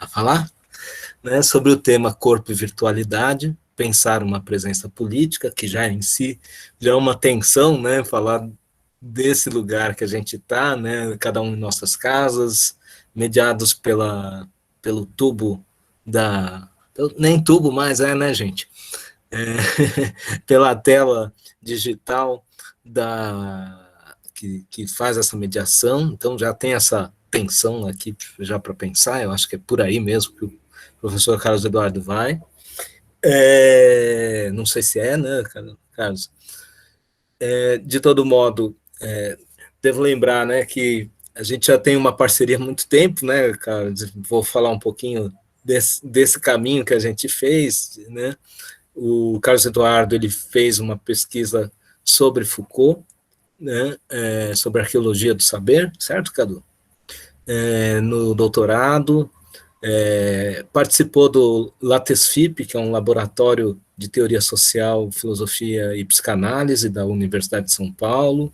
a falar, né, sobre o tema corpo e virtualidade, pensar uma presença política, que já em si já é uma tensão, né, falar desse lugar que a gente está, né, cada um em nossas casas, mediados pelo tubo da... Nem tubo mais é, né, gente? Pela tela digital que faz essa mediação, então já tem essa tensão aqui já para pensar, eu acho que é por aí mesmo que o professor Carlos Eduardo vai. Não sei se é, né, Carlos? De todo modo, devo lembrar, né, que a gente já tem uma parceria há muito tempo, né, Carlos? Vou falar um pouquinho desse caminho que a gente fez, né? O Carlos Eduardo ele fez uma pesquisa sobre Foucault, né, sobre arqueologia do saber, certo, Cadu? No doutorado, participou do LATESFIP, que é um laboratório de teoria social, filosofia e psicanálise da Universidade de São Paulo,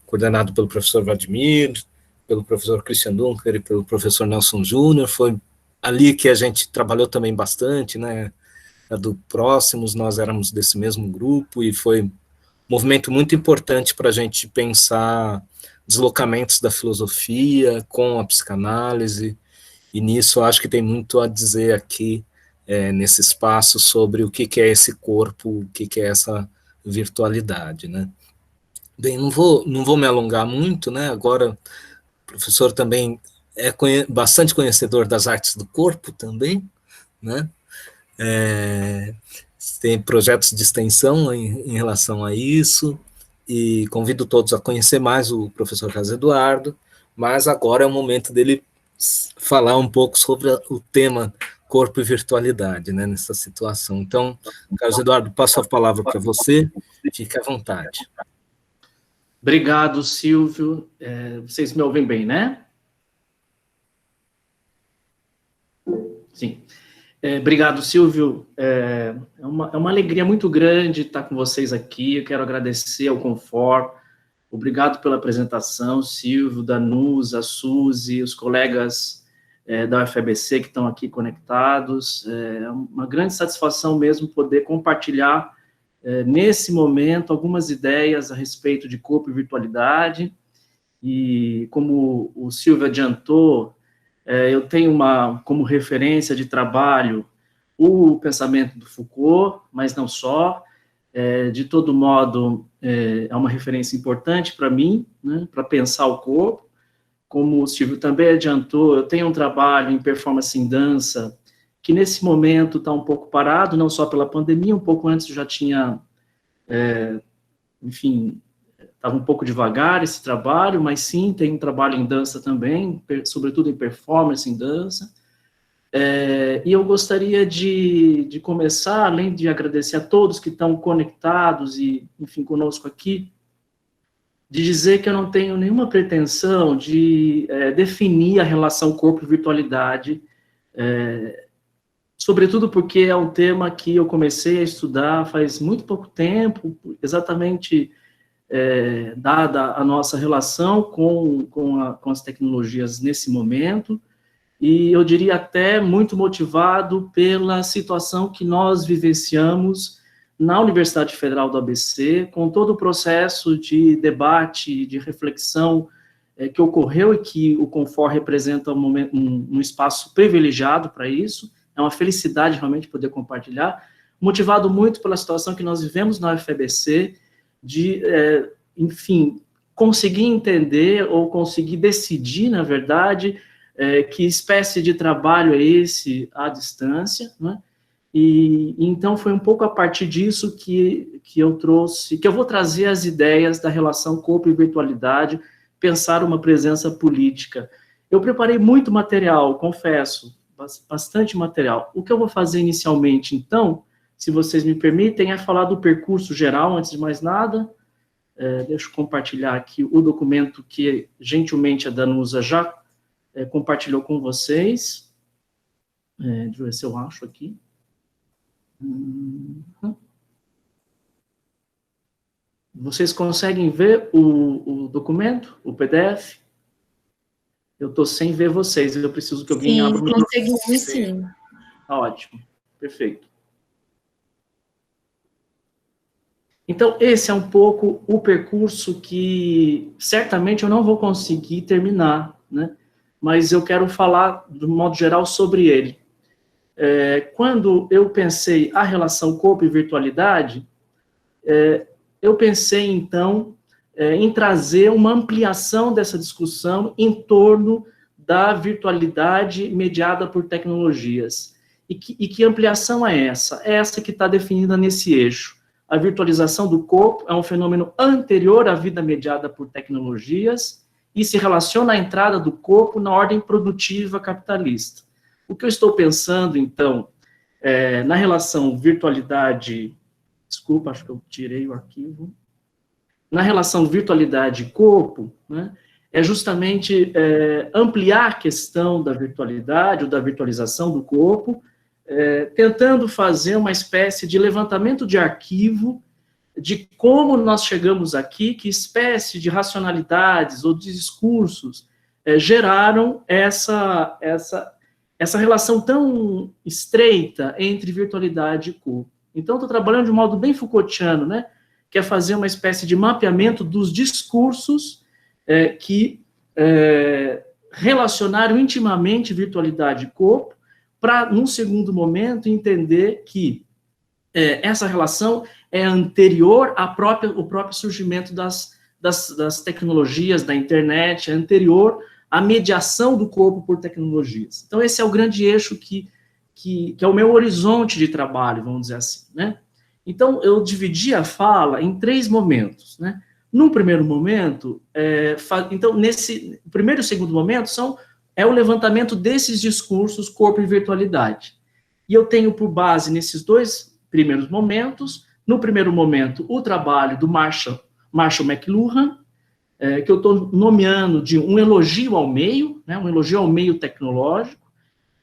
coordenado pelo professor Vladimir, pelo professor Christian Dunker e pelo professor Nelson Júnior. Foi ali que a gente trabalhou também bastante, né? Do Próximos, nós éramos desse mesmo grupo e foi um movimento muito importante para a gente pensar deslocamentos da filosofia com a psicanálise, e nisso eu acho que tem muito a dizer aqui, nesse espaço, sobre o que é esse corpo, o que é essa virtualidade, né? Bem, não vou me alongar muito, né? Agora, o professor também é bastante conhecedor das artes do corpo também, né? Tem projetos de extensão em relação a isso, e convido todos a conhecer mais o professor Carlos Eduardo, mas agora é o momento dele falar um pouco sobre o tema corpo e virtualidade, né, nessa situação. Então, Carlos Eduardo, passo a palavra para você, fique à vontade. Obrigado, Silvio. Vocês me ouvem bem, né? Sim. Obrigado, Silvio. É uma alegria muito grande estar com vocês aqui. Eu quero agradecer ao Confor. Obrigado pela apresentação, Silvio, Danusa, Suzy, os colegas da UFABC que estão aqui conectados. É uma grande satisfação mesmo poder compartilhar, nesse momento, algumas ideias a respeito de corpo e virtualidade. E, como o Silvio adiantou, eu tenho como referência de trabalho o pensamento do Foucault, mas não só. De todo modo, é uma referência importante para mim, né, para pensar o corpo. Como o Silvio também adiantou, eu tenho um trabalho em performance em dança, que nesse momento está um pouco parado, não só pela pandemia, um pouco antes eu já tinha, enfim, estava um pouco devagar esse trabalho, mas sim, tem um trabalho em dança também, sobretudo em performance em dança. E eu gostaria de começar, além de agradecer a todos que estão conectados e, enfim, conosco aqui, de dizer que eu não tenho nenhuma pretensão de definir a relação corpo-virtualidade, sobretudo porque é um tema que eu comecei a estudar faz muito pouco tempo, exatamente dada a nossa relação com as tecnologias nesse momento, e eu diria até muito motivado pela situação que nós vivenciamos na Universidade Federal do ABC, com todo o processo de debate, de reflexão que ocorreu e que o Confor representa um espaço privilegiado para isso. É uma felicidade realmente poder compartilhar, motivado muito pela situação que nós vivemos na UFABC, de, enfim, conseguir entender ou conseguir decidir, na verdade, que espécie de trabalho é esse à distância, né? E então foi um pouco a partir disso que eu vou trazer as ideias da relação corpo e virtualidade, pensar uma presença política. Eu preparei muito material, confesso, bastante material. O que eu vou fazer inicialmente, então, se vocês me permitem, é falar do percurso geral, antes de mais nada. Deixa eu compartilhar aqui o documento que, gentilmente, a Danusa já compartilhou com vocês. Deixa eu ver se eu acho aqui. Vocês conseguem ver o documento, o PDF? Eu estou sem ver vocês, eu preciso que alguém abra o microfone. Conseguimos sim. Ótimo, perfeito. Então, esse é um pouco o percurso que certamente eu não vou conseguir terminar, né? Mas eu quero falar, de modo geral, sobre ele. Quando eu pensei a relação corpo e virtualidade, eu pensei, então, em trazer uma ampliação dessa discussão em torno da virtualidade mediada por tecnologias. E que ampliação é essa? É essa que está definida nesse eixo. A virtualização do corpo é um fenômeno anterior à vida mediada por tecnologias e se relaciona à entrada do corpo na ordem produtiva capitalista. O que eu estou pensando, então, na relação virtualidade... Desculpa, acho que eu tirei o arquivo. Na relação virtualidade-corpo, né, é justamente ampliar a questão da virtualidade ou da virtualização do corpo, tentando fazer uma espécie de levantamento de arquivo de como nós chegamos aqui, que espécie de racionalidades ou de discursos geraram essa relação tão estreita entre virtualidade e corpo. Então, estou trabalhando de um modo bem Foucaultiano, né, que é fazer uma espécie de mapeamento dos discursos que relacionaram intimamente virtualidade e corpo, para, num segundo momento, entender que essa relação é anterior ao próprio surgimento das tecnologias, da internet, é anterior à mediação do corpo por tecnologias. Então, esse é o grande eixo que é o meu horizonte de trabalho, vamos dizer assim, né? Então, eu dividi a fala em 3 momentos, né? Num primeiro momento, então, nesse primeiro e segundo momento, é o levantamento desses discursos corpo e virtualidade. E eu tenho por base, nesses 2 primeiros momentos, no primeiro momento, o trabalho do Marshall McLuhan, que eu estou nomeando de um elogio ao meio, né, um elogio ao meio tecnológico.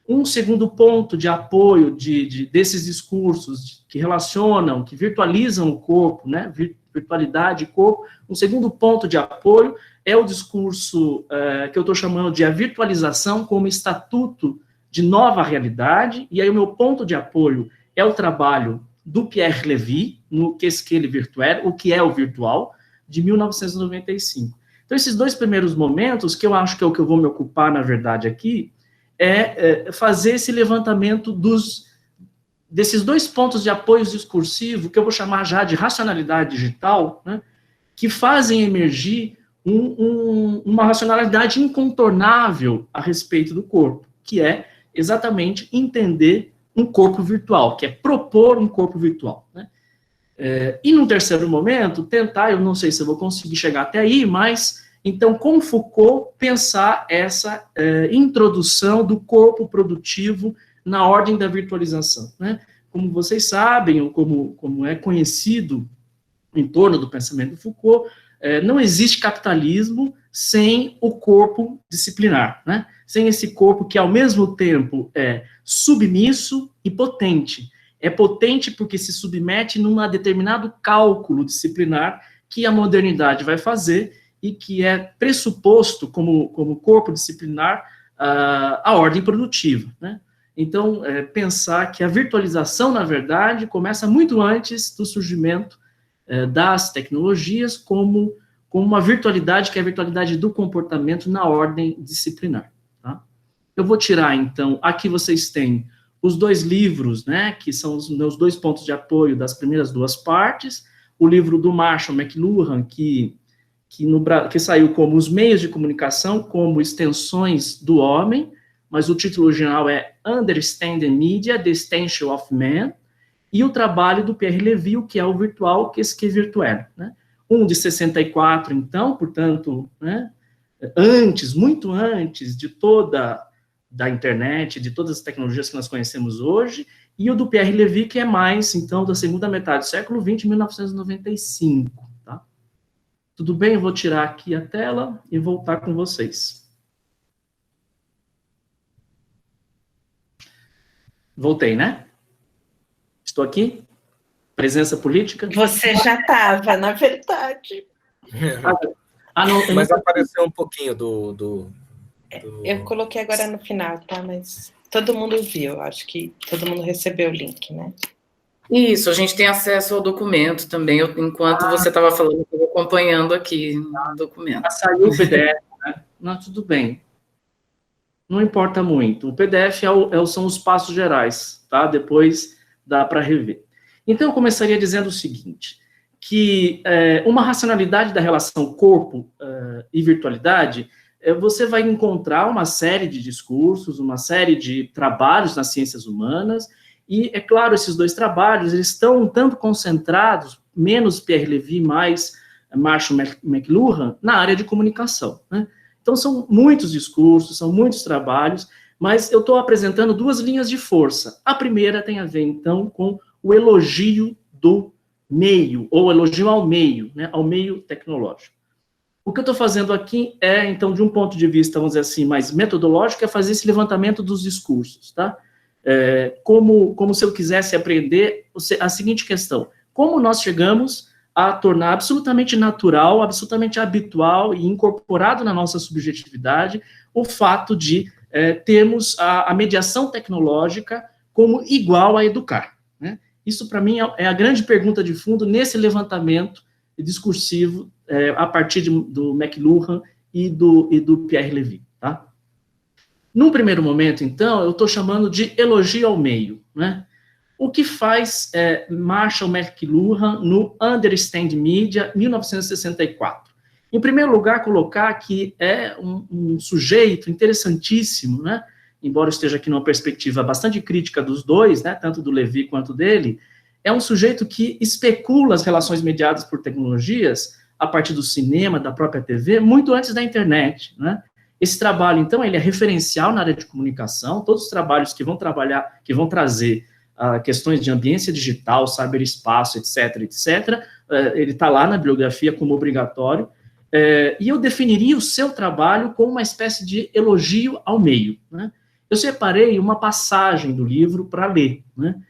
Um segundo ponto de apoio desses discursos que relacionam, que virtualizam o corpo, né, virtualidade e corpo. Um segundo ponto de apoio é o discurso que eu estou chamando de a virtualização como estatuto de nova realidade, e aí o meu ponto de apoio é o trabalho do Pierre Levy, no Qu'est-ce que le virtuel, o que é o virtual, de 1995. Então, esses 2 primeiros momentos, que eu acho que é o que eu vou me ocupar, na verdade, aqui, fazer esse levantamento desses 2 pontos de apoio discursivo, que eu vou chamar já de racionalidade digital, né, que fazem emergir uma racionalidade incontornável a respeito do corpo, que é exatamente entender um corpo virtual, que é propor um corpo virtual, né? E num terceiro momento, tentar, eu não sei se eu vou conseguir chegar até aí, mas, então, com Foucault, pensar essa introdução do corpo produtivo na ordem da virtualização, né? Como vocês sabem, ou como é conhecido em torno do pensamento de Foucault, não existe capitalismo sem o corpo disciplinar, né? Sem esse corpo que, ao mesmo tempo, é submisso e potente. É potente porque se submete num determinado cálculo disciplinar que a modernidade vai fazer e que é pressuposto como corpo disciplinar a ordem produtiva, né? Então, pensar que a virtualização, na verdade, começa muito antes do surgimento das tecnologias como uma virtualidade, que é a virtualidade do comportamento na ordem disciplinar. Tá? Eu vou tirar, então, aqui vocês têm os 2 livros, né, que são os meus 2 pontos de apoio das primeiras 2 partes, o livro do Marshall McLuhan, que saiu como Os Meios de Comunicação como Extensões do Homem, mas o título original é Understanding Media, The Extension of Man, e o trabalho do Pierre Levy, que é o virtual, Qu'est-ce que virtuel, né? De 64, então, portanto, né, muito antes de toda da internet, de todas as tecnologias que nós conhecemos hoje, e o do Pierre Levy, que é mais, então, da segunda metade do século XX, 1995, tá? Tudo bem? Eu vou tirar aqui a tela e voltar com vocês. Voltei, né? Estou aqui? Presença política? Você já estava, na verdade. Mas apareceu um pouquinho do... Eu coloquei agora no final, tá? Mas todo mundo viu, acho que todo mundo recebeu o link, né? Isso, a gente tem acesso ao documento também. Enquanto você estava falando, eu estou acompanhando aqui o documento. Saiu o PDF, né? Não, tudo bem. Não importa muito. O PDF são os passos gerais, tá? Depois dá para rever. Então, eu começaria dizendo o seguinte, que uma racionalidade da relação corpo e virtualidade, você vai encontrar uma série de discursos, uma série de trabalhos nas ciências humanas, e, é claro, esses dois trabalhos, eles estão um tanto concentrados, menos Pierre Levy, mais Marshall McLuhan, na área de comunicação, né? Então, são muitos discursos, são muitos trabalhos, mas eu estou apresentando duas linhas de força. A primeira tem a ver, então, com o elogio do meio, ou elogio ao meio, né, ao meio tecnológico. O que eu estou fazendo aqui é, então, de um ponto de vista, vamos dizer assim, mais metodológico, é fazer esse levantamento dos discursos, tá? Como se eu quisesse aprender a seguinte questão: como nós chegamos a tornar absolutamente natural, absolutamente habitual e incorporado na nossa subjetividade o fato de termos a mediação tecnológica como igual a educar, né? Isso, para mim, é a grande pergunta de fundo nesse levantamento discursivo a partir do McLuhan e do Pierre Levy, tá? Num primeiro momento, então, eu estou chamando de elogio ao meio, né? O que faz Marshall McLuhan no Understand Media, 1964? Em primeiro lugar, colocar que é um sujeito interessantíssimo, né? Embora esteja aqui numa perspectiva bastante crítica dos dois, né? Tanto do Levy quanto dele, é um sujeito que especula as relações mediadas por tecnologias a partir do cinema, da própria TV, muito antes da internet, né? Esse trabalho, então, ele é referencial na área de comunicação. Todos os trabalhos que vão trazer questões de ambiência digital, cyberespaço, etc., ele está lá na bibliografia como obrigatório, e eu definiria o seu trabalho como uma espécie de elogio ao meio, né? Eu separei uma passagem do livro para ler, né?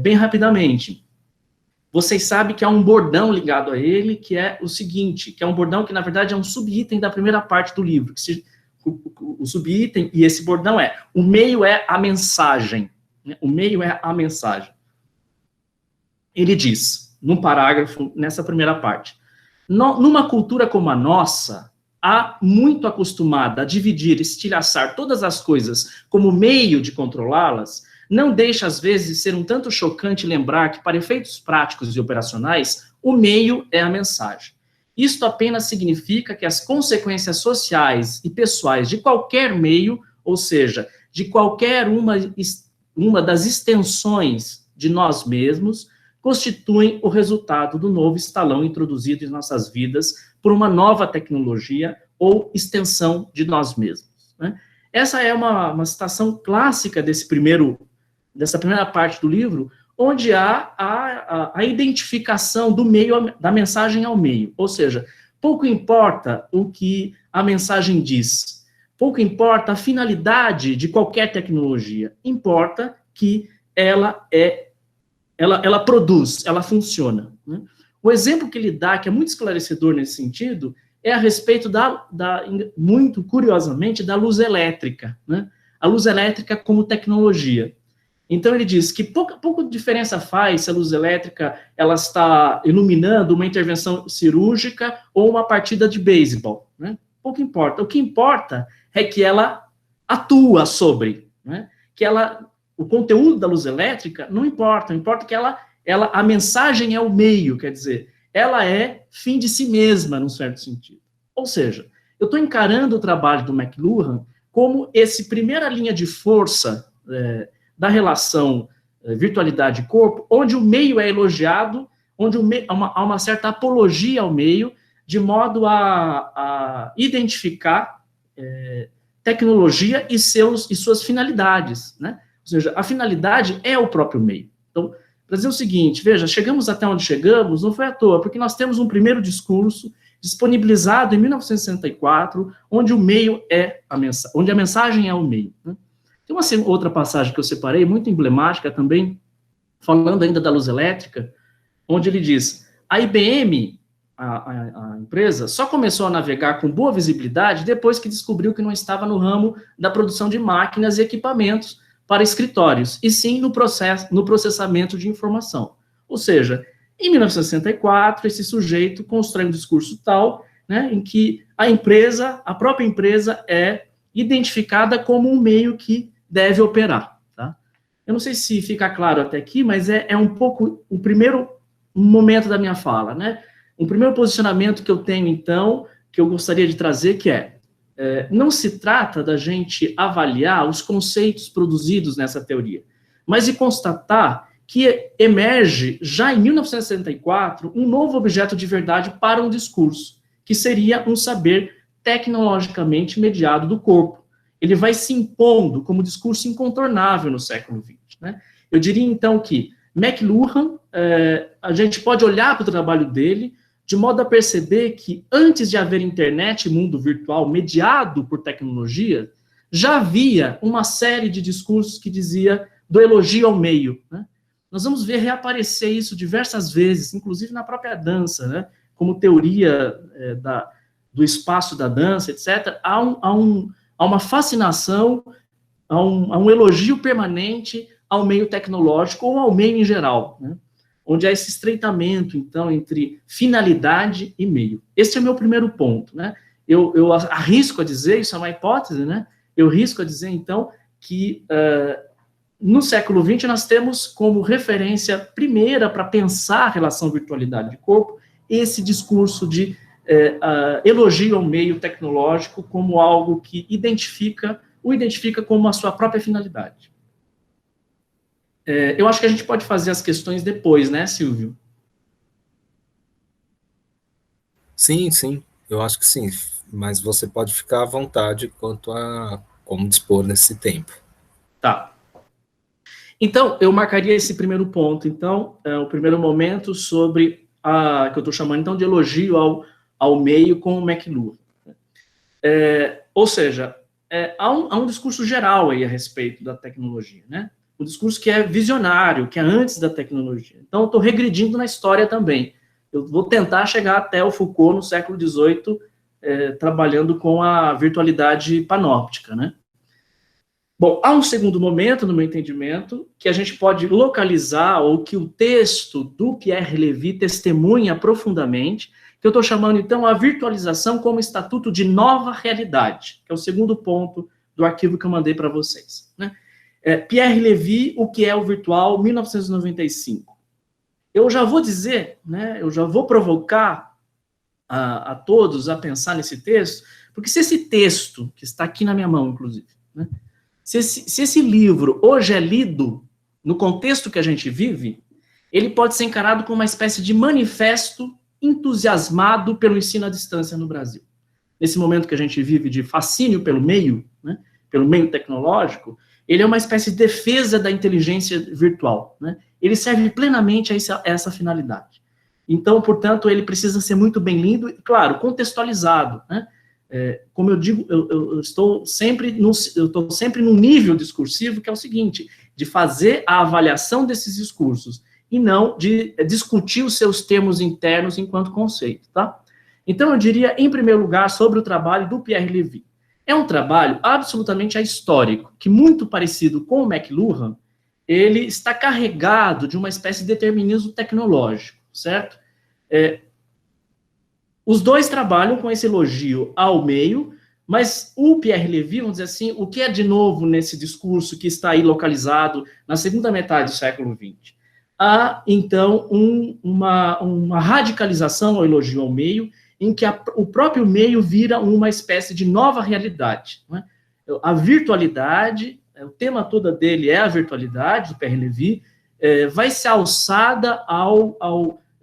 Bem rapidamente. Vocês sabem que há um bordão ligado a ele, que é o seguinte, que é um bordão que, na verdade, é um subitem da primeira parte do livro, o subitem, e esse bordão o meio é a mensagem, né? O meio é a mensagem. Ele diz, num parágrafo, nessa primeira parte, numa cultura como a nossa, há muito acostumada a dividir, estilhaçar todas as coisas como meio de controlá-las, não deixa, às vezes, ser um tanto chocante lembrar que, para efeitos práticos e operacionais, o meio é a mensagem. Isto apenas significa que as consequências sociais e pessoais de qualquer meio, ou seja, de qualquer uma das extensões de nós mesmos, constituem o resultado do novo estalão introduzido em nossas vidas por uma nova tecnologia ou extensão de nós mesmos, né? Essa é uma citação clássica dessa primeira parte do livro, onde há a identificação do meio, da mensagem ao meio. Ou seja, pouco importa o que a mensagem diz, pouco importa a finalidade de qualquer tecnologia, importa que ela produz, ela funciona, né? O exemplo que ele dá, que é muito esclarecedor nesse sentido, é a respeito muito curiosamente, da luz elétrica, né? A luz elétrica como tecnologia. Então, ele diz que pouca diferença faz se a luz elétrica ela está iluminando uma intervenção cirúrgica ou uma partida de beisebol, né? Pouco importa. O que importa é que ela atua sobre, né? O conteúdo da luz elétrica não importa, importa que a mensagem é o meio, quer dizer, ela é fim de si mesma, num certo sentido. Ou seja, eu estou encarando o trabalho do McLuhan como essa primeira linha de força da relação virtualidade-corpo, onde o meio é elogiado, onde há uma certa apologia ao meio, de modo a identificar tecnologia e suas finalidades, né? Ou seja, a finalidade é o próprio meio. Então, para dizer o seguinte, veja, chegamos até onde chegamos, não foi à toa, porque nós temos um primeiro discurso disponibilizado em 1964, onde o meio onde a mensagem é o meio, né? Tem uma outra passagem que eu separei, muito emblemática também, falando ainda da luz elétrica, onde ele diz, a IBM, a empresa só começou a navegar com boa visibilidade depois que descobriu que não estava no ramo da produção de máquinas e equipamentos para escritórios, e sim no processamento de informação. Ou seja, em 1964, esse sujeito constrói um discurso tal, né, em que a própria empresa é identificada como um meio que deve operar. Tá? Eu não sei se fica claro até aqui, mas é um pouco o primeiro momento da minha fala, né? Um primeiro posicionamento que eu tenho, então, que eu gostaria de trazer, que não se trata da gente avaliar os conceitos produzidos nessa teoria, mas de constatar que emerge, já em 1964, um novo objeto de verdade para um discurso, que seria um saber tecnologicamente mediado do corpo. Ele vai se impondo como discurso incontornável no século XX. Né? Eu diria, então, que McLuhan, a gente pode olhar para o trabalho dele de modo a perceber que, antes de haver internet e mundo virtual mediado por tecnologia, já havia uma série de discursos que dizia do elogio ao meio. Né? Nós vamos ver reaparecer isso diversas vezes, inclusive na própria dança, né? Como teoria do espaço da dança, etc. Há uma fascinação, há um elogio permanente ao meio tecnológico ou ao meio em geral, né? Onde há esse estreitamento, então, entre finalidade e meio. Esse é o meu primeiro ponto, né? Eu arrisco a dizer, isso é uma hipótese, né? Eu risco a dizer, então, que no século XX nós temos como referência primeira para pensar a relação virtualidade de corpo esse discurso de elogio ao meio tecnológico como algo que o identifica como a sua própria finalidade. Eu acho que a gente pode fazer as questões depois, né, Silvio? Sim, sim, eu acho que sim, mas você pode ficar à vontade quanto a como dispor nesse tempo. Tá. Então, eu marcaria esse primeiro ponto, então, o primeiro momento sobre que eu estou chamando, então, de elogio ao meio com o McLuhan. Ou seja, há um discurso geral aí a respeito da tecnologia, né? Um discurso que é visionário, que é antes da tecnologia. Então, eu estou regredindo na história também. Eu vou tentar chegar até o Foucault no século XVIII, trabalhando com a virtualidade panóptica, né? Bom, há um segundo momento, no meu entendimento, que a gente pode localizar, ou que o texto do Pierre Levy testemunha profundamente, que eu estou chamando, então, a virtualização como estatuto de nova realidade, que é o segundo ponto do arquivo que eu mandei para vocês, né? Pierre Levy, O que é o virtual, 1995. Eu já vou dizer, né, eu já vou provocar a todos a pensar nesse texto, porque se esse texto, que está aqui na minha mão, inclusive, né, se esse livro hoje é lido no contexto que a gente vive, ele pode ser encarado como uma espécie de manifesto entusiasmado pelo ensino à distância no Brasil. Nesse momento que a gente vive de fascínio pelo meio, né, pelo meio tecnológico, ele é uma espécie de defesa da inteligência virtual, né? Ele serve plenamente a essa finalidade. Então, portanto, ele precisa ser muito bem lido e, claro, contextualizado, né? Como eu digo, eu estou sempre num nível discursivo que é o seguinte, de fazer a avaliação desses discursos e não de discutir os seus termos internos enquanto conceito, tá? Então, eu diria, em primeiro lugar, sobre o trabalho do Pierre Levy. É um trabalho absolutamente ahistórico, que, muito parecido com o McLuhan, ele está carregado de uma espécie de determinismo tecnológico, certo? Os dois trabalham com esse elogio ao meio, mas o Pierre Levy, vamos dizer assim, o que é de novo nesse discurso que está aí localizado na segunda metade do século XX? Há, então, uma radicalização ao elogio ao meio, em que o próprio meio vira uma espécie de nova realidade. Não é? A virtualidade, o tema todo dele é a virtualidade, do Pierre Levy, vai ser alçada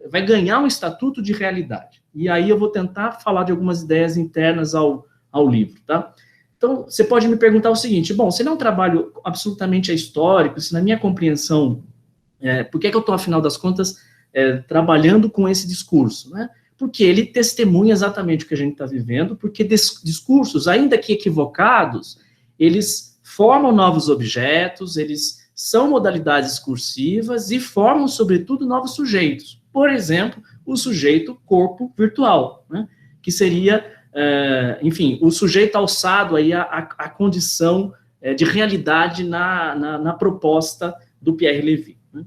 vai ganhar um estatuto de realidade. E aí eu vou tentar falar de algumas ideias internas ao livro, tá? Então, você pode me perguntar o seguinte, bom, se não é um trabalho absolutamente histórico, se na minha compreensão, por que eu estou, afinal das contas, trabalhando com esse discurso, né? Porque ele testemunha exatamente o que a gente está vivendo, porque discursos, ainda que equivocados, eles formam novos objetos, eles são modalidades discursivas e formam, sobretudo, novos sujeitos. Por exemplo, o sujeito corpo virtual, né? Que seria, enfim, o sujeito alçado aí à condição de realidade na proposta do Pierre Levy, né?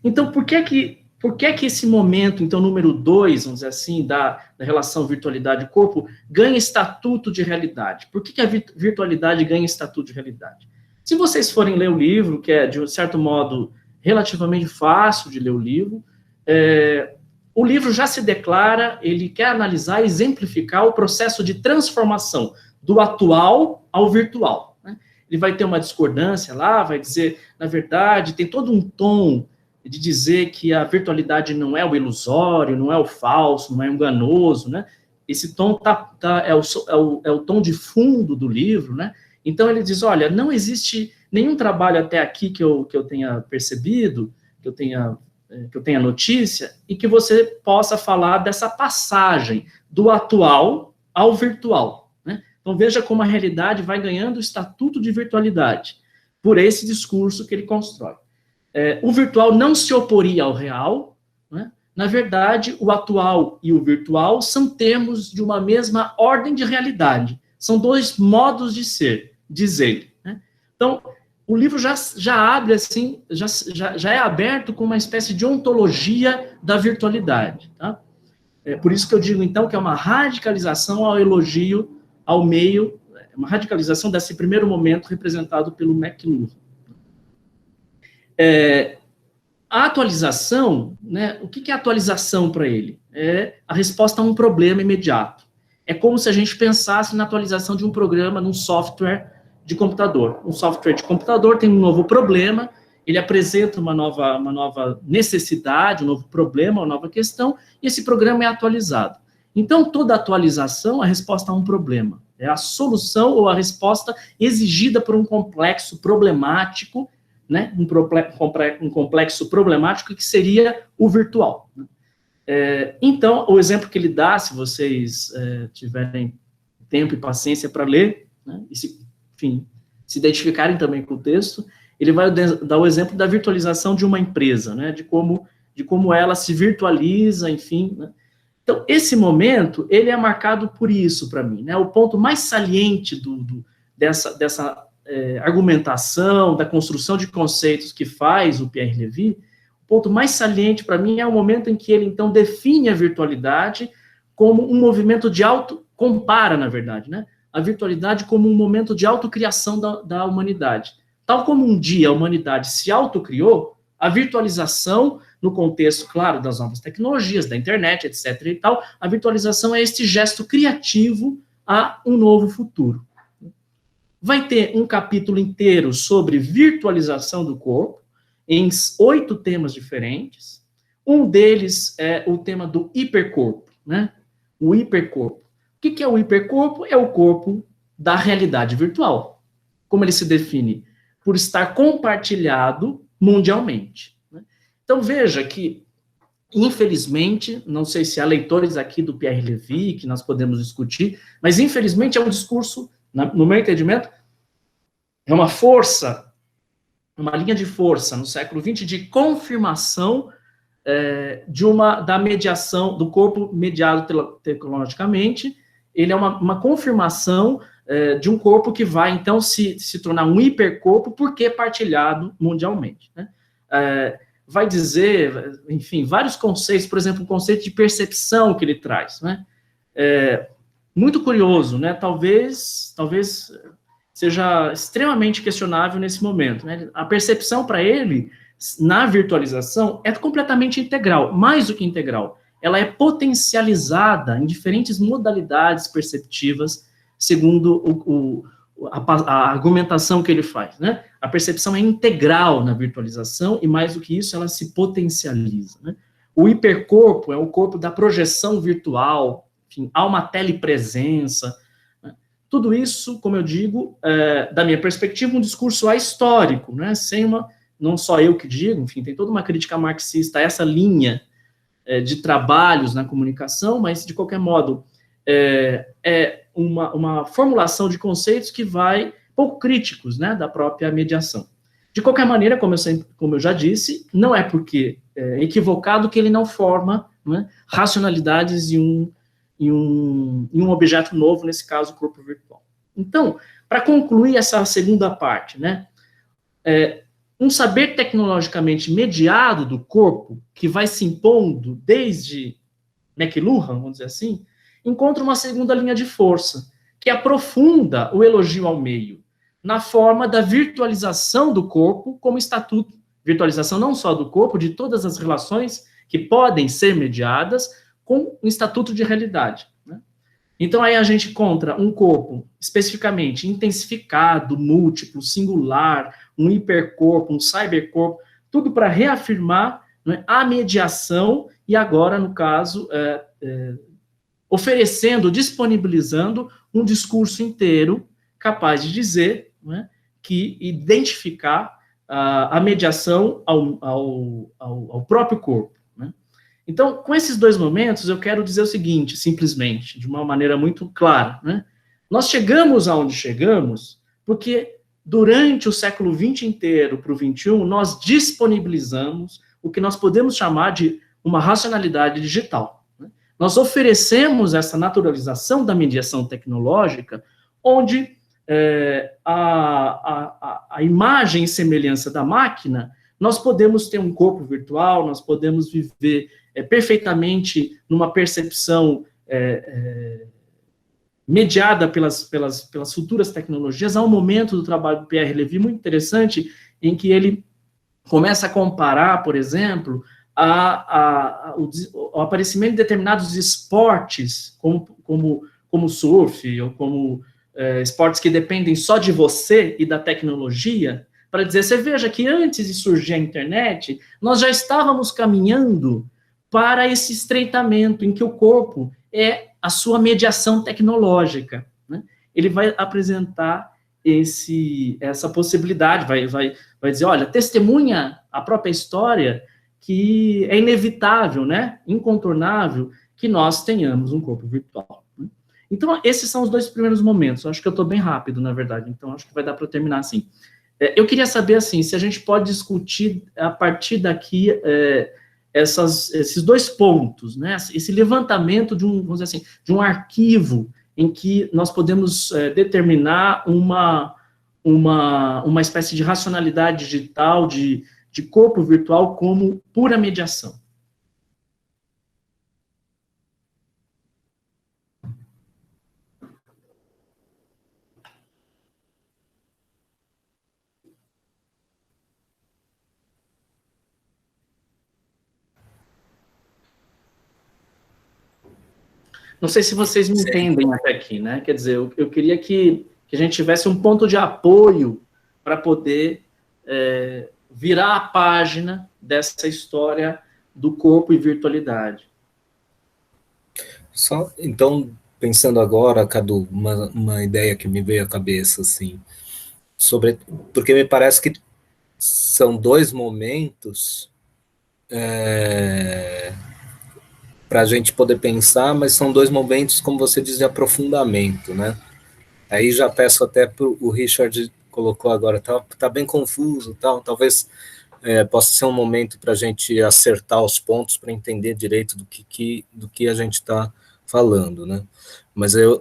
Então, por que esse momento, então, número 2, vamos dizer assim, da relação virtualidade-corpo, ganha estatuto de realidade? Por que a virtualidade ganha estatuto de realidade? Se vocês forem ler o livro, que é, de um certo modo, relativamente fácil de ler o livro já se declara, ele quer analisar e exemplificar o processo de transformação do atual ao virtual, né? Ele vai ter uma discordância lá, vai dizer, na verdade, tem todo um tom de dizer que a virtualidade não é o ilusório, não é o falso, não é o enganoso, né? Esse tom é o tom de fundo do livro, né? Então ele diz, olha, não existe nenhum trabalho até aqui que eu tenha percebido, que eu tenha notícia, e que você possa falar dessa passagem do atual ao virtual, né? Então veja como a realidade vai ganhando o estatuto de virtualidade, por esse discurso que ele constrói. O virtual não se oporia ao real, né? Na verdade, o atual e o virtual são termos de uma mesma ordem de realidade, são dois modos de ser, diz ele, né? Então, o livro já abre assim, já é aberto com uma espécie de ontologia da virtualidade, tá? Por isso que eu digo, então, que é uma radicalização ao elogio, ao meio, uma radicalização desse primeiro momento representado pelo McLuhan. A atualização, né, o que é atualização para ele? É a resposta a um problema imediato. É como se a gente pensasse na atualização de um programa, num software de computador. Um software de computador tem um novo problema, ele apresenta uma nova necessidade, um novo problema, uma nova questão, e esse programa é atualizado. Então, toda atualização é a resposta a um problema. É a solução ou a resposta exigida por um complexo problemático, né, um complexo problemático que seria o virtual. Então, o exemplo que ele dá, se vocês tiverem tempo e paciência para ler, né, e se identificarem também com o texto, ele vai dar o exemplo da virtualização de uma empresa, né, de como ela se virtualiza, enfim, né. Então, esse momento, ele é marcado por isso para mim, né, o ponto mais saliente dessa argumentação, da construção de conceitos que faz o Pierre Levy, o ponto mais saliente para mim é o momento em que ele, então, define a virtualidade como um movimento de compara, na verdade, né, a virtualidade como um momento de autocriação da humanidade. Tal como um dia a humanidade se autocriou, a virtualização, no contexto, claro, das novas tecnologias, da internet, etc. e tal, a virtualização é este gesto criativo a um novo futuro. Vai ter um capítulo inteiro sobre virtualização do corpo, em 8 temas diferentes. Um deles é o tema do hipercorpo, né? O hipercorpo. O que é o hipercorpo? É o corpo da realidade virtual. Como ele se define? Por estar compartilhado mundialmente, né? Então, veja que, infelizmente, não sei se há leitores aqui do Pierre Levy que nós podemos discutir, mas, infelizmente, é um discurso, no meu entendimento, é uma força, uma linha de força no século XX de confirmação da mediação, do corpo mediado tecnologicamente. Ele é uma confirmação de um corpo que vai, então, se tornar um hipercorpo porque partilhado mundialmente, né? Vai dizer, enfim, vários conceitos, por exemplo, o conceito de percepção que ele traz, né? Muito curioso, né? Talvez seja extremamente questionável nesse momento, né? A percepção para ele, na virtualização, é completamente integral, mais do que integral. Ela é potencializada em diferentes modalidades perceptivas, segundo a argumentação que ele faz, né? A percepção é integral na virtualização, e mais do que isso, ela se potencializa, né? O hipercorpo é o corpo da projeção virtual, enfim, há uma telepresença, né? Tudo isso, como eu digo, da minha perspectiva, um discurso ahistórico, né? Não só eu que digo, enfim, tem toda uma crítica marxista a essa linha de trabalhos na comunicação, mas, de qualquer modo, uma formulação de conceitos que vai, pouco críticos, né, da própria mediação. De qualquer maneira, como eu já disse, não é porque equivocado que ele não forma, né, racionalidades em um objeto novo, nesse caso, o corpo virtual. Então, para concluir essa segunda parte, né, um saber tecnologicamente mediado do corpo, que vai se impondo desde McLuhan, vamos dizer assim, encontra uma segunda linha de força, que aprofunda o elogio ao meio, na forma da virtualização do corpo como estatuto. Virtualização não só do corpo, de todas as relações que podem ser mediadas com um estatuto de realidade, né? Então, aí a gente encontra um corpo especificamente intensificado, múltiplo, singular, um hipercorpo, um cybercorpo, tudo para reafirmar, né, a mediação e agora, no caso, oferecendo, disponibilizando um discurso inteiro capaz de dizer, né, que identificar a mediação ao próprio corpo, né? Então, com esses dois momentos, eu quero dizer o seguinte, simplesmente, de uma maneira muito clara, né? Nós chegamos aonde chegamos porque, durante o século XX inteiro para o XXI, nós disponibilizamos o que nós podemos chamar de uma racionalidade digital, né? Nós oferecemos essa naturalização da mediação tecnológica, onde a imagem e semelhança da máquina, nós podemos ter um corpo virtual, nós podemos viver perfeitamente numa percepção mediada pelas futuras tecnologias. Há um momento do trabalho do Pierre Levy muito interessante, em que ele começa a comparar, por exemplo, o aparecimento de determinados esportes, como surf, ou como esportes que dependem só de você e da tecnologia, para dizer, você veja que antes de surgir a internet, nós já estávamos caminhando para esse estreitamento em que o corpo é a sua mediação tecnológica, né? Ele vai apresentar essa possibilidade, vai dizer, olha, testemunha a própria história que é inevitável, né, incontornável, que nós tenhamos um corpo virtual, né? Então, esses são os dois primeiros momentos. Eu acho que eu estou bem rápido, na verdade, então acho que vai dar para terminar assim. Eu queria saber, assim, se a gente pode discutir, a partir daqui, esses dois pontos, né? Esse levantamento vamos dizer assim, de um arquivo em que nós podemos determinar uma espécie de racionalidade digital, de corpo virtual como pura mediação. Não sei se vocês me entendem até aqui, né? Quer dizer, eu queria que a gente tivesse um ponto de apoio para poder virar a página dessa história do corpo e virtualidade. Só, então, pensando agora, Cadu, uma ideia que me veio à cabeça, assim, porque me parece que são dois momentos para a gente poder pensar, mas são dois momentos, como você diz, de aprofundamento, né? Aí já peço até para o Richard colocou agora, tá bem confuso, talvez possa ser um momento para a gente acertar os pontos para entender direito do que a gente está falando, né? Mas eu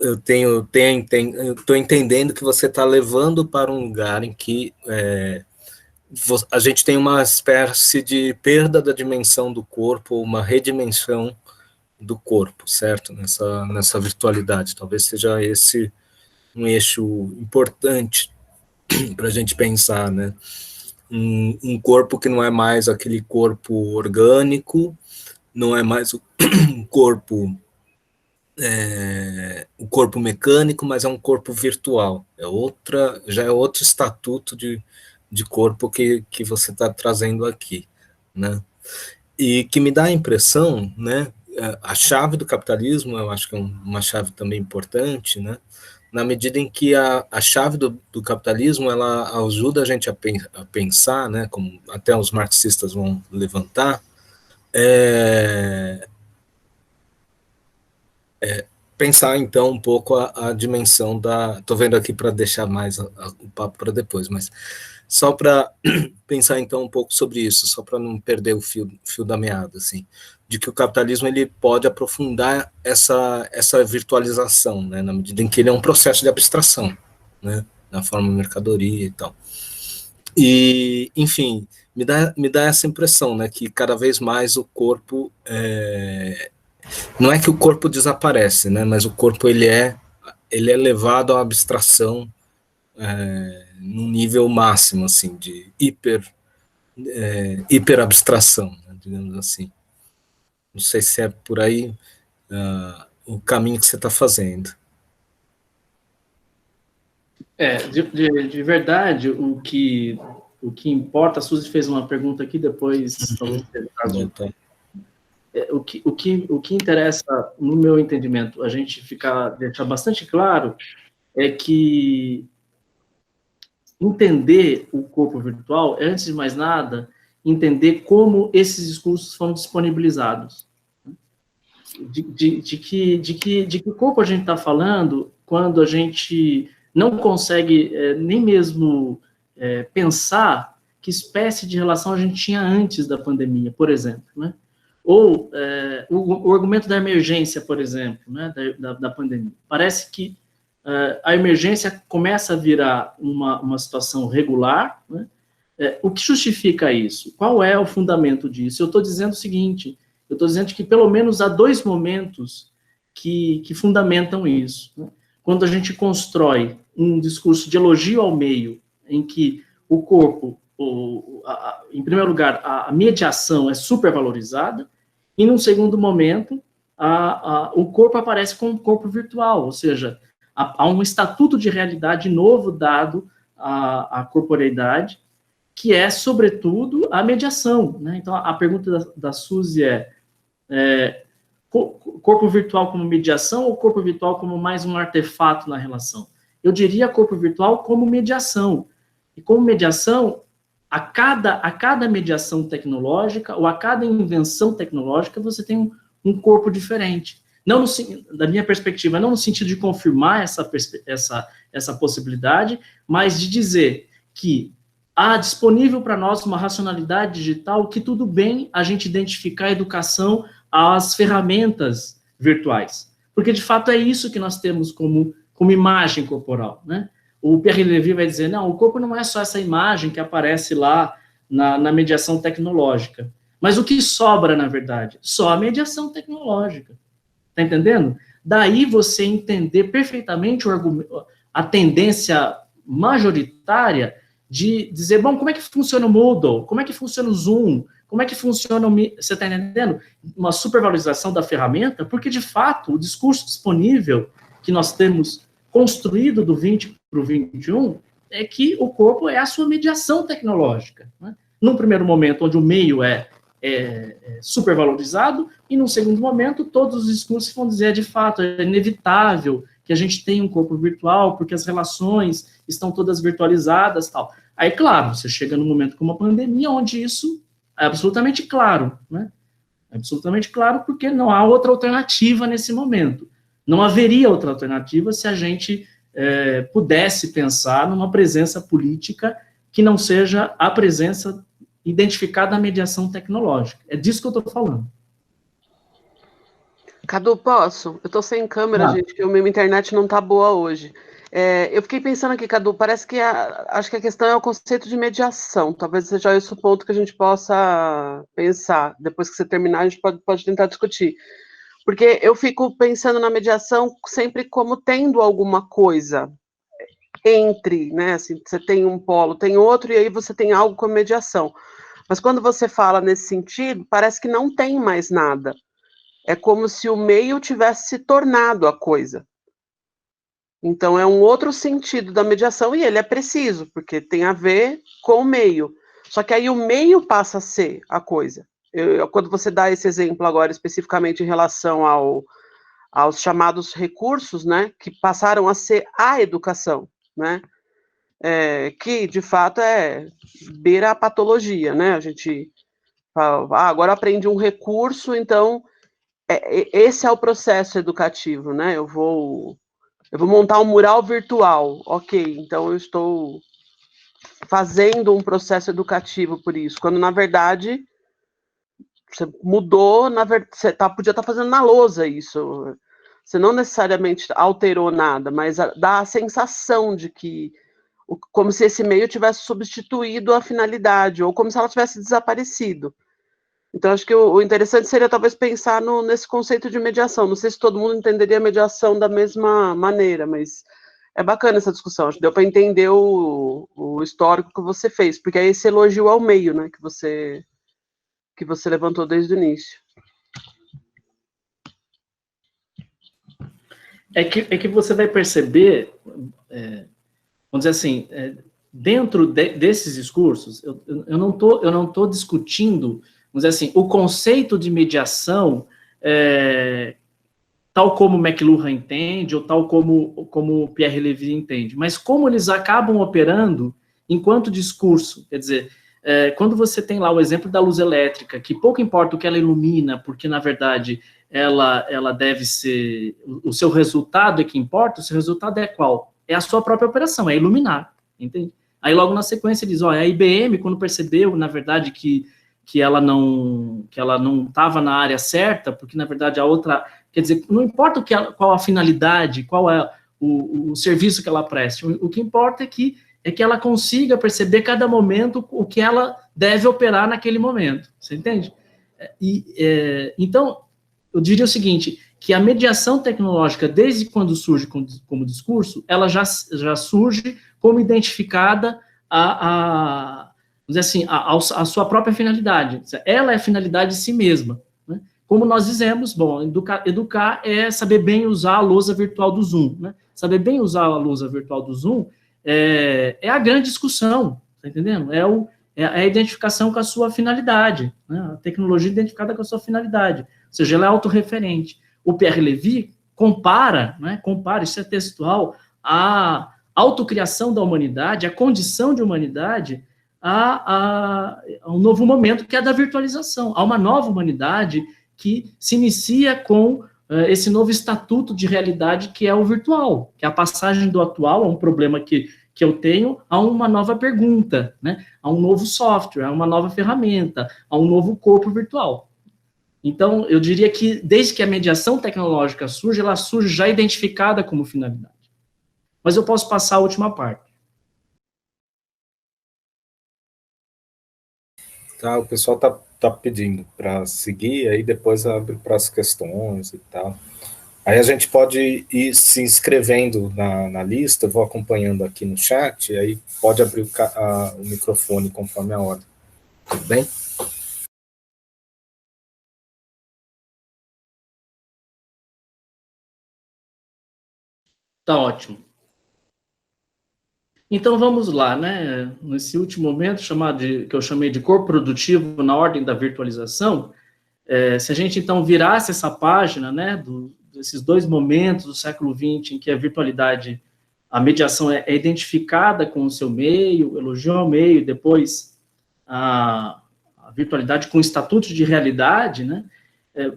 estou entendendo que você está levando para um lugar em que a gente tem uma espécie de perda da dimensão do corpo, uma redimensão do corpo, certo? Nessa virtualidade. Talvez seja esse um eixo importante para a gente pensar, né? Um corpo que não é mais aquele corpo orgânico, não é mais o corpo mecânico, mas é um corpo virtual. Já é outro estatuto de corpo que você está trazendo aqui, né? E que me dá a impressão, né? A chave do capitalismo, eu acho que é uma chave também importante, né? Na medida em que a chave do capitalismo, ela ajuda a gente a pensar, né, como até os marxistas vão levantar, pensar, então, um pouco a dimensão estou vendo aqui para deixar mais o papo para depois, mas Só para pensar, então, um pouco sobre isso, só para não perder o fio da meada, assim, de que o capitalismo ele pode aprofundar essa virtualização, né, na medida em que ele é um processo de abstração, né, na forma mercadoria e tal. E, enfim, me dá essa impressão, né, que cada vez mais o corpo, não é que o corpo desaparece, né, mas o corpo ele é levado à abstração num nível máximo, assim, de hiperabstração, né, digamos assim. Não sei se é por aí o caminho que você está fazendo. De verdade, o que importa, a Suzy fez uma pergunta aqui, depois, talvez, caso, o que interessa, no meu entendimento, a gente deixar bastante claro, é que entender o corpo virtual é, antes de mais nada, entender como esses discursos foram disponibilizados. De que corpo a gente está falando quando a gente não consegue nem mesmo pensar que espécie de relação a gente tinha antes da pandemia, por exemplo, né? Ou o argumento da emergência, por exemplo, né, da pandemia. Parece que a emergência começa a virar uma situação regular, né? O que justifica isso? Qual é o fundamento disso? Eu estou dizendo o seguinte, eu estou dizendo que pelo menos há 2 momentos que fundamentam isso, né? Quando a gente constrói um discurso de elogio ao meio, em que o corpo, em primeiro lugar, a mediação é supervalorizada, e num segundo momento, o corpo aparece como um corpo virtual, ou seja, há um estatuto de realidade novo dado à corporeidade, que é, sobretudo, a mediação, né? Então, a pergunta da Suzy corpo virtual como mediação ou corpo virtual como mais um artefato na relação? Eu diria corpo virtual como mediação. E como mediação, a cada mediação tecnológica ou a cada invenção tecnológica, você tem um corpo diferente. Não da minha perspectiva, não no sentido de confirmar essa possibilidade, mas de dizer que há disponível para nós uma racionalidade digital que tudo bem a gente identificar a educação às ferramentas virtuais. Porque, de fato, é isso que nós temos como imagem corporal, né? O Pierre Levy vai dizer, não, o corpo não é só essa imagem que aparece lá na mediação tecnológica. Mas o que sobra, na verdade? Só a mediação tecnológica. Está entendendo? Daí você entender perfeitamente a tendência majoritária de dizer, bom, como é que funciona o Moodle? Como é que funciona o Zoom? Como é que funciona você está entendendo? Uma supervalorização da ferramenta, porque, de fato, o discurso disponível que nós temos construído do 20 para o 21 é que o corpo é a sua mediação tecnológica, né? Num primeiro momento, onde o meio é supervalorizado, e num segundo momento, todos os discursos vão dizer, de fato, é inevitável que a gente tenha um corpo virtual, porque as relações estão todas virtualizadas e tal. Aí, claro, você chega num momento como a pandemia, onde isso é absolutamente claro, né? É absolutamente claro, porque não há outra alternativa nesse momento. Não haveria outra alternativa se a gente pudesse pensar numa presença política que não seja a presença identificada da mediação tecnológica. É disso que eu estou falando. Cadu, posso? Eu estou sem câmera, gente, porque a minha internet não está boa hoje. Eu fiquei pensando aqui, Cadu, parece que acho que a questão é o conceito de mediação. Talvez seja esse o ponto que a gente possa pensar. Depois que você terminar, a gente pode tentar discutir. Porque eu fico pensando na mediação sempre como tendo alguma coisa entre, né? Assim, você tem um polo, tem outro, e aí você tem algo com mediação. Mas quando você fala nesse sentido, parece que não tem mais nada. É como se o meio tivesse se tornado a coisa. Então, é um outro sentido da mediação, e ele é preciso, porque tem a ver com o meio. Só que aí o meio passa a ser a coisa. Quando você dá esse exemplo agora, especificamente em relação aos chamados recursos, né, que passaram a ser a educação, né, que, de fato, beira a patologia, né, a gente fala, agora aprende um recurso, então, esse é o processo educativo, né, eu vou montar um mural virtual, ok, então eu estou fazendo um processo educativo por isso, quando, na verdade, você mudou, você podia estar fazendo na lousa isso. Você não necessariamente alterou nada, mas dá a sensação de que, como se esse meio tivesse substituído a finalidade, ou como se ela tivesse desaparecido. Então, acho que o interessante seria talvez pensar nesse conceito de mediação. Não sei se todo mundo entenderia a mediação da mesma maneira, mas é bacana essa discussão. Acho que deu para entender o histórico que você fez, porque é esse elogio ao meio, né, que você levantou desde o início. É que você vai perceber, vamos dizer assim, dentro desses discursos, eu não tô discutindo, vamos dizer assim, o conceito de mediação, tal como McLuhan entende, ou tal como Pierre Levy entende, mas como eles acabam operando enquanto discurso. Quer dizer, quando você tem lá o exemplo da luz elétrica, que pouco importa o que ela ilumina, porque, na verdade, ela deve ser... O seu resultado é que importa, o seu resultado é qual? É a sua própria operação, é iluminar, entende? Aí, logo na sequência, diz, a IBM, quando percebeu, na verdade, que ela não estava na área certa, porque, na verdade, a outra... Quer dizer, não importa qual a finalidade, qual é o serviço que ela preste, o que importa é que ela consiga perceber cada momento o que ela deve operar naquele momento, você entende? Então, eu diria o seguinte, que a mediação tecnológica, desde quando surge como discurso, ela já surge como identificada vamos dizer assim, a sua própria finalidade. Ela é a finalidade de si mesma, né? Como nós dizemos, bom, educar é saber bem usar a lousa virtual do Zoom, né? Saber bem usar a lousa virtual do Zoom é a grande discussão, tá entendendo? É a identificação com a sua finalidade, né? A tecnologia identificada com a sua finalidade, ou seja, ela é autorreferente. O Pierre Levy compara, isso é textual, a autocriação da humanidade, a condição de humanidade, a um novo momento que é da virtualização, a uma nova humanidade que se inicia com esse novo estatuto de realidade que é o virtual, que é a passagem do atual a um problema que eu tenho, a uma nova pergunta, né? A um novo software, a uma nova ferramenta, a um novo corpo virtual. Então, eu diria que, desde que a mediação tecnológica surge, ela surge já identificada como finalidade. Mas eu posso passar a última parte. Tá, o pessoal tá pedindo para seguir, aí depois abre para as questões e tal. Aí a gente pode ir se inscrevendo na lista, eu vou acompanhando aqui no chat, aí pode abrir o microfone conforme a ordem. Tudo bem? Tá ótimo. Então vamos lá, né? Nesse último momento, que eu chamei de corpo produtivo na ordem da virtualização, se a gente então virasse essa página, né, desses dois momentos do século XX em que a virtualidade, a mediação é identificada com o seu meio, elogio ao meio, depois a virtualidade com estatutos de realidade, né?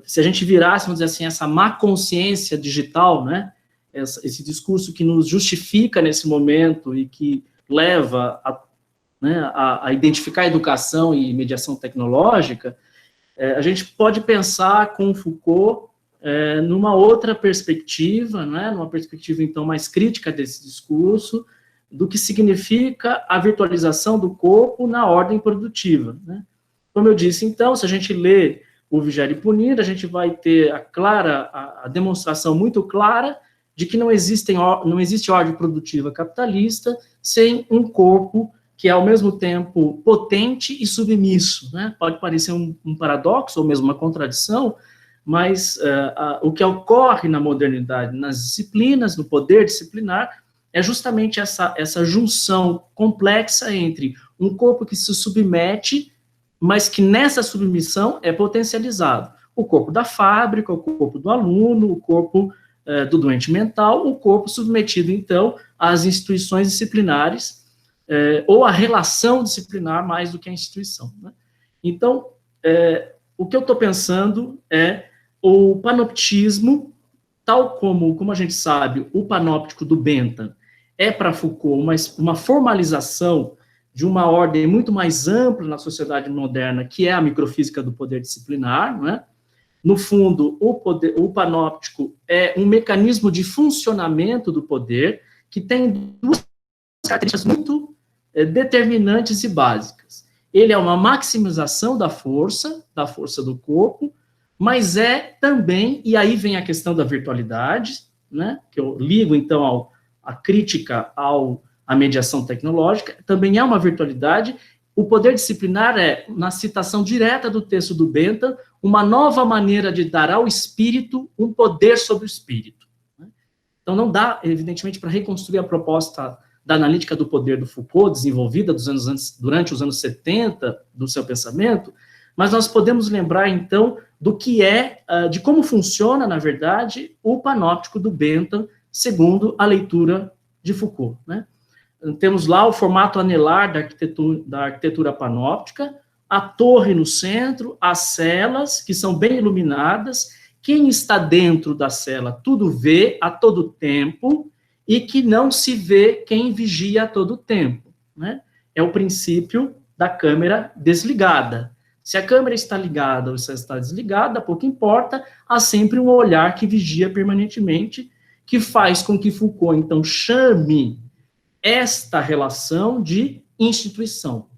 Se a gente virasse, vamos dizer assim, essa má consciência digital, né? Esse discurso que nos justifica nesse momento e que leva a identificar a educação e mediação tecnológica, a gente pode pensar com Foucault numa outra perspectiva, né, numa perspectiva, então, mais crítica desse discurso, do que significa a virtualização do corpo na ordem produtiva, né? Como eu disse, então, se a gente lê o Vigiar e Punir, a gente vai ter a demonstração muito clara de que não existe ordem produtiva capitalista sem um corpo que é, ao mesmo tempo, potente e submisso, né? Pode parecer um paradoxo, ou mesmo uma contradição, mas o que ocorre na modernidade, nas disciplinas, no poder disciplinar, é justamente essa junção complexa entre um corpo que se submete, mas que nessa submissão é potencializado. O corpo da fábrica, o corpo do aluno, o corpo do doente mental, o corpo submetido, então, às instituições disciplinares, ou à relação disciplinar mais do que a instituição, né? Então, o que eu estou pensando é o panoptismo, tal como a gente sabe, o panóptico do Bentham é para Foucault uma formalização de uma ordem muito mais ampla na sociedade moderna, que é a microfísica do poder disciplinar, não é? No fundo, o panóptico é um mecanismo de funcionamento do poder que tem duas características muito determinantes e básicas. Ele é uma maximização da força do corpo, mas é também, e aí vem a questão da virtualidade, né, que eu ligo, então, a crítica à mediação tecnológica, também é uma virtualidade. O poder disciplinar é, na citação direta do texto do Bentham, uma nova maneira de dar ao espírito um poder sobre o espírito. Então, não dá, evidentemente, para reconstruir a proposta da analítica do poder do Foucault, desenvolvida durante os anos 70 do seu pensamento, mas nós podemos lembrar, então, do que de como funciona, na verdade, o panóptico do Bentham, segundo a leitura de Foucault, né? Temos lá o formato anelar da arquitetura panóptica, a torre no centro, as celas, que são bem iluminadas, quem está dentro da cela tudo vê a todo tempo, e que não se vê quem vigia a todo tempo, né? É o princípio da câmera desligada. Se a câmera está ligada ou se está desligada, pouco importa, há sempre um olhar que vigia permanentemente, que faz com que Foucault, então, chame esta relação de instituição.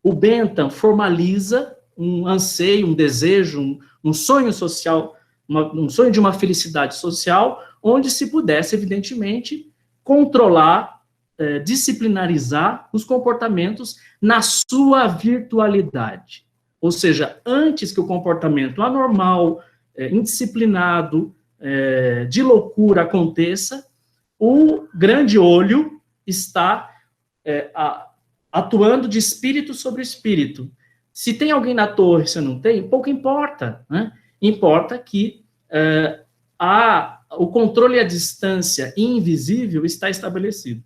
O Bentham formaliza um anseio, um desejo, um sonho social, um sonho de uma felicidade social, onde se pudesse, evidentemente, controlar, disciplinarizar os comportamentos na sua virtualidade. Ou seja, antes que o comportamento anormal, indisciplinado, de loucura aconteça, o grande olho está atuando de espírito sobre espírito. Se tem alguém na torre, se não tem, pouco importa, né? Importa que o controle à distância invisível está estabelecido.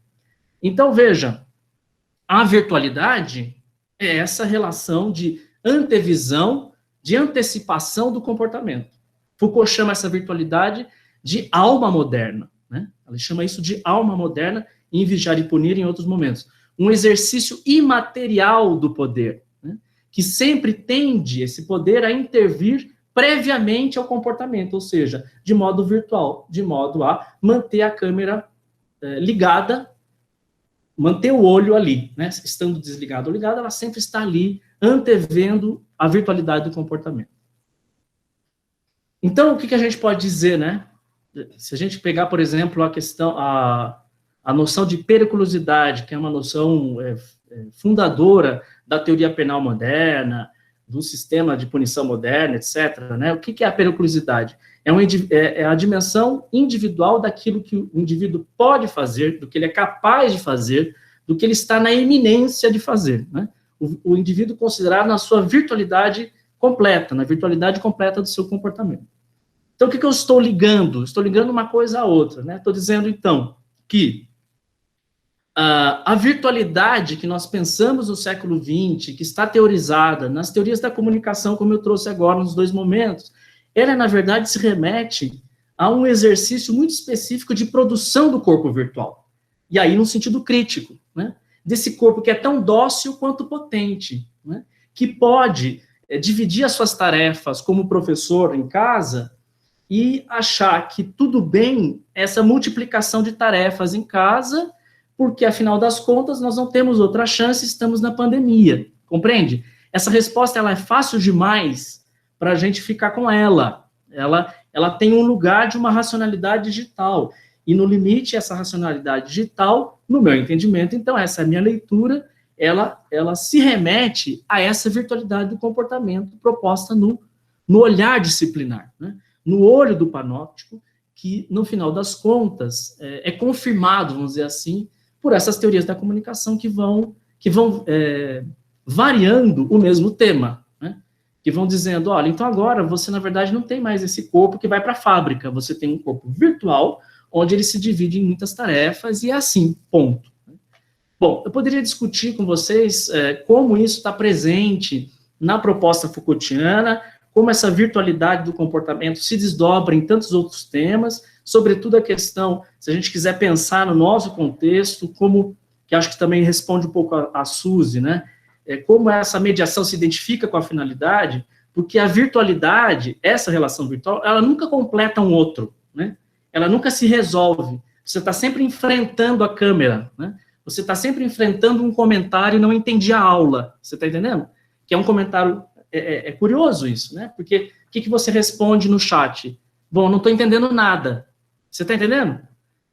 Então, veja, a virtualidade é essa relação de antevisão, de antecipação do comportamento. Foucault chama essa virtualidade de alma moderna, né? Ele chama isso de alma moderna, em Vigiar e Punir em outros momentos. Um exercício imaterial do poder, né? Que sempre tende, esse poder, a intervir previamente ao comportamento, ou seja, de modo virtual, de modo a manter a câmera ligada, manter o olho ali, né? Estando desligado ou ligado, ela sempre está ali, antevendo a virtualidade do comportamento. Então, o que a gente pode dizer, né? Se a gente pegar, por exemplo, a noção de periculosidade, que é uma noção fundadora da teoria penal moderna, do sistema de punição moderna, etc., né? O que é a periculosidade? É a dimensão individual daquilo que o indivíduo pode fazer, do que ele é capaz de fazer, do que ele está na iminência de fazer, né? O indivíduo considerado na sua virtualidade completa, na virtualidade completa do seu comportamento. Então, o que eu estou ligando? Estou ligando uma coisa à outra, né? Estou dizendo, então, que a virtualidade que nós pensamos no século XX, que está teorizada nas teorias da comunicação, como eu trouxe agora nos dois momentos, ela, na verdade, se remete a um exercício muito específico de produção do corpo virtual. E aí, no sentido crítico, né? Desse corpo que é tão dócil quanto potente, né? Que pode dividir as suas tarefas como professor em casa e achar que tudo bem essa multiplicação de tarefas em casa, porque, afinal das contas, nós não temos outra chance, estamos na pandemia, compreende? Essa resposta, ela é fácil demais para a gente ficar com ela. Ela tem um lugar de uma racionalidade digital, e no limite, essa racionalidade digital, no meu entendimento, então, essa é a minha leitura, ela se remete a essa virtualidade do comportamento proposta no olhar disciplinar, né? No olho do panóptico, que, no final das contas, é confirmado, vamos dizer assim, por essas teorias da comunicação que vão variando o mesmo tema, né? Que vão dizendo, olha, então agora você, na verdade, não tem mais esse corpo que vai para a fábrica, você tem um corpo virtual, onde ele se divide em muitas tarefas, e é assim, ponto. Bom, eu poderia discutir com vocês como isso está presente na proposta Foucaultiana, como essa virtualidade do comportamento se desdobra em tantos outros temas, sobretudo a questão, se a gente quiser pensar no nosso contexto, como que acho que também responde um pouco a Suzy, né? Como essa mediação se identifica com a finalidade, porque a virtualidade, essa relação virtual, ela nunca completa um outro, né? Ela nunca se resolve. Você está sempre enfrentando a câmera, né? Você está sempre enfrentando um comentário, não entendi a aula, você está entendendo? Que é um comentário, é curioso isso, né? Porque o que você responde no chat? Bom, não estou entendendo nada. Você está entendendo?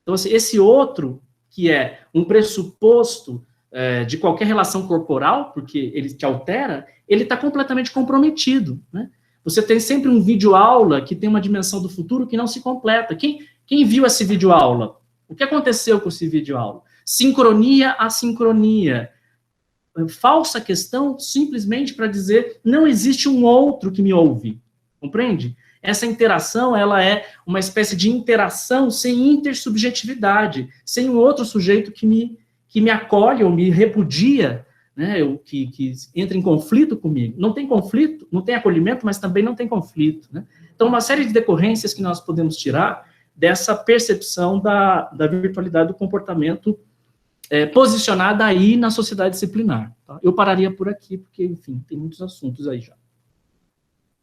Então, assim, esse outro, que é um pressuposto de qualquer relação corporal, porque ele te altera, ele está completamente comprometido, né? Você tem sempre um vídeo-aula que tem uma dimensão do futuro que não se completa. Quem viu esse vídeo-aula? O que aconteceu com esse vídeo-aula? Sincronia, assincronia. Falsa questão simplesmente para dizer não existe um outro que me ouve. Compreende? Essa interação, ela é uma espécie de interação sem intersubjetividade, sem um outro sujeito que me acolhe ou me repudia, né, que entra em conflito comigo. Não tem conflito, não tem acolhimento, mas também não tem conflito, né? Então, uma série de decorrências que nós podemos tirar dessa percepção da virtualidade do comportamento posicionada aí na sociedade disciplinar. Tá? Eu pararia por aqui, porque, enfim, tem muitos assuntos aí já.